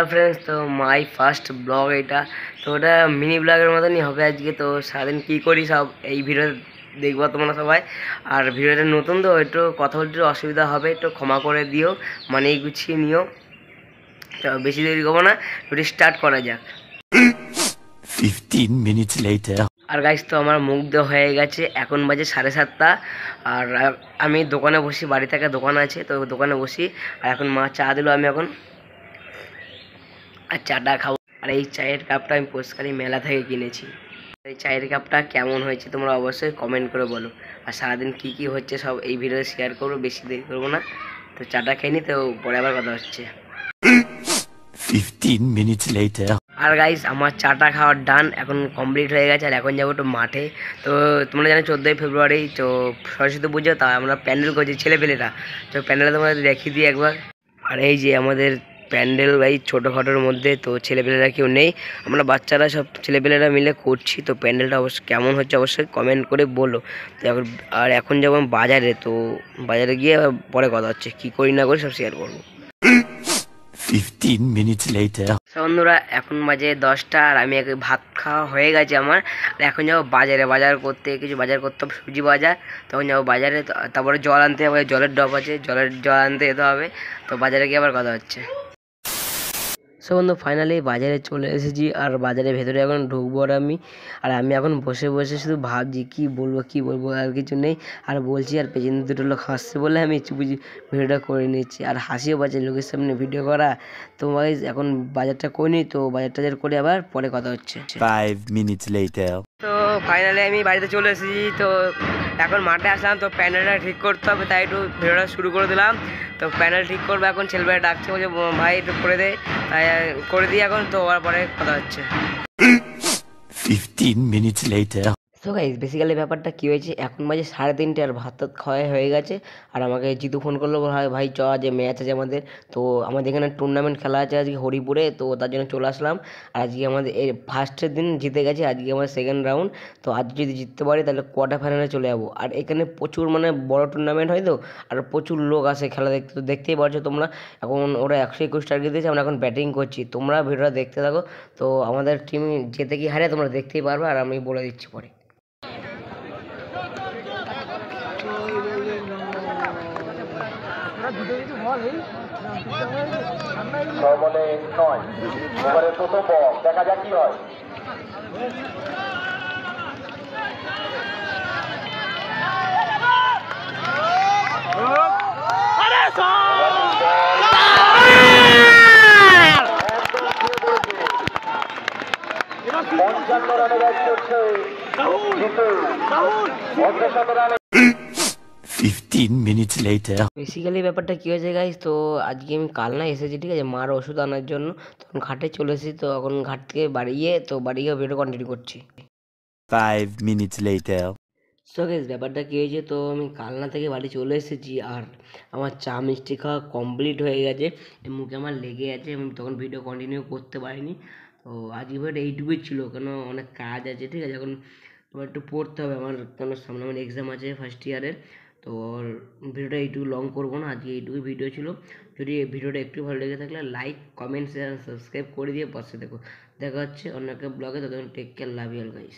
Hello friends, তো my first blog এটা। তো ওটা মিনি ব্লগের মতনই হবে আজকে। তো সারাদিন কী করি সব এই ভিডিও দেখবো তোমরা সবাই। আর ভিডিওটা নতুন তো একটু কথা বলতে অসুবিধা হবে, একটু ক্ষমা করে দিও, মানে গুছিয়ে নিও। তো বেশি দেরি করবো না, ভিডিও স্টার্ট করা যাক। 15 minutes later. আর গাইস, তো আমার মুখ দেওয়া হয়ে গেছে, এখন বাজে 7:30। আর আমি দোকানে বসি, বাড়ি থেকে দোকান আছে, তো দোকানে বসি। আর এখন মা চা দিল, আমি এখন আর চাটা খাবো। আর এই চায়ের কাপটা আমি পুরস্কারী মেলা থেকে কিনেছি। এই চায়ের কাপটা কেমন হয়েছে তোমরা অবশ্যই কমেন্ট করে বলো। আর সারাদিন কী কী হচ্ছে সব এই ভিডিওতে শেয়ার করবো, বেশি দেরি করবো না। তো চাটা খেয়ে নি, তো পরে আবার কথা হচ্ছে। 15 minutes later. আর গাইস, আমার চাটা খাওয়ার ডান এখন কমপ্লিট হয়ে গেছে। আর এখন যাবো একটু মাঠে। তো তোমরা জানো 14ই ফেব্রুয়ারি তো সরস্বতী পুজো, তা আমরা প্যান্ডেল করছি ছেলেপেলেরা। তো প্যান্ডেলটা তোমাদের দেখিয়ে দিই একবার। আর এই যে আমাদের প্যান্ডেল ভাই ছোটোখাটোর মধ্যে, তো ছেলেপেলেরা কেউ নেই, আমরা বাচ্চারা সব ছেলেপেলেরা মিলে করছি। তো প্যান্ডেলটা অবশ্যই কেমন হচ্ছে অবশ্যই কমেন্ট করে বলো। তো এখন আর এখন যাবো বাজারে, তো বাজারে গিয়ে পরে কথা হচ্ছে, কী করি না করি সব শেয়ার করবো। 15 minutes later. বন্ধুরা, এখন বাজে 10টা, আর আমি ভাত খাওয়া হয়ে গেছে আমার। আর এখন যাবো বাজারে, বাজার করতে, কিছু বাজার করতে হবে, সবজি বাজার। তখন যাবো বাজারে, তারপরে জল আনতে হবে, জলের ডব আছে, জল আনতে যেতে হবে। তো বাজারে গিয়ে আবার কথা হচ্ছে। সো বন্ধু, ফাইনালি বাজারে চলে এসেছি। আর বাজারের ভেতরে এখন ঢুকবো আর আমি এখন বসে বসে শুধু ভাবছি কী বলবো, আর কিছু নেই। আর বলছি, আর পেছনে দুটো লোক হাসছে বলে আমি চুপি ভিডিওটা করে নিচ্ছি। আর হাসিও পাচ্ছে লোকের সামনে ভিডিও করা। তো গাইস, এখন বাজারটা করে নিই, তো বাজার টাজার করে আবার পরে কথা হচ্ছে। 5 minutes later. তো ফাইনালি আমি বাড়িতে চলে এসেছি। তো এখন মাঠে আসলাম, তো প্যানেলটা ঠিক করতে হবে, তাই একটু ভিডিওটা শুরু করে দিলাম। তো প্যানেল ঠিক করবো, এখন ছেলেবেলা ডাকছে, বলছে ভাই একটু করে দে, তাই করে দিই এখন। তো ওর পরে কথা হচ্ছে। 15 minutes later. তো গাইস, বেসিক্যালি ব্যাপারটা কী হয়েছে, এখন বাজে 3:30, আর ভাত টাত খাওয়া হয়ে গেছে। আর আমাকে জিতু ফোন করলো, ভাই চ, যে ম্যাচ আছে আমাদের। তো আমাদের এখানে টুর্নামেন্ট খেলা আছে আজকে হরিপুরে, তো তার জন্য চলে আসলাম। আর আজকে আমাদের এই ফার্স্টের দিন জিতে গেছে, আজকে আমাদের সেকেন্ড রাউন্ড। তো আজ যদি জিততে পারি তাহলে কোয়ার্টার ফাইনালে চলে যাবো। আর এখানে প্রচুর মানে বড় টুর্নামেন্ট হয়, তো আর প্রচুর লোক আসে খেলা দেখতে। তো দেখতেই পারছো তোমরা, এখন ওরা 121 টার্গেট দিয়েছে, আমরা এখন ব্যাটিং করছি। তোমরা ভিডিওটা দেখতে থাকো, তো আমাদের টিম যেতে কি হারে তোমরা দেখতেই পারবে, আর আমি বলে দিচ্ছি পরে। সর্বলে 9 ওভারের প্রথম বল, দেখা যাক কি হয়। পঞ্চান্ন রানে ব্যাট করছে জিতু, 15 রানে। 15 minutes later. বেসিক্যালি ব্যাপারটা কী হয়েছে গাইস, তো আজকে আমি কাল না এসেছি, ঠিক আছে, মার ওষুধ আনার জন্য। তখন ঘাটে চলে এসেছি, তো এখন ঘাট থেকে বাড়ি গিয়ে ভিডিও কন্টিনিউ করছি। 5 minutes later. সো গাইস, ব্যাপারটা কী হয়েছে, তো আমি কালনা থেকে বাড়ি চলে এসেছি। আর আমার চা মিষ্টি খাওয়া কমপ্লিট হয়ে গেছে, মুখে আমার লেগে আছে, আমি তখন ভিডিও কন্টিনিউ করতে পারিনি। তো আজকে ভিডিওটা এইটুকুই ছিল, কেন অনেক কাজ আছে, ঠিক আছে, এখন আমার একটু পড়তে হবে, আমার কেন সামনে আমার এক্সাম আছে ফার্স্ট ইয়ারের। তো ভিডিওটা এইটুকু লং করবো না, আজকে এইটুকুই ভিডিও ছিল। যদি এই ভিডিওটা একটু ভালো লেগে থাকলে লাইক, কমেন্ট, শেয়ার, সাবস্ক্রাইব করে দিয়ে পাশে দেখো। দেখা হচ্ছে অন্য একটা ব্লগে, ততক্ষণ take care, love you all guys.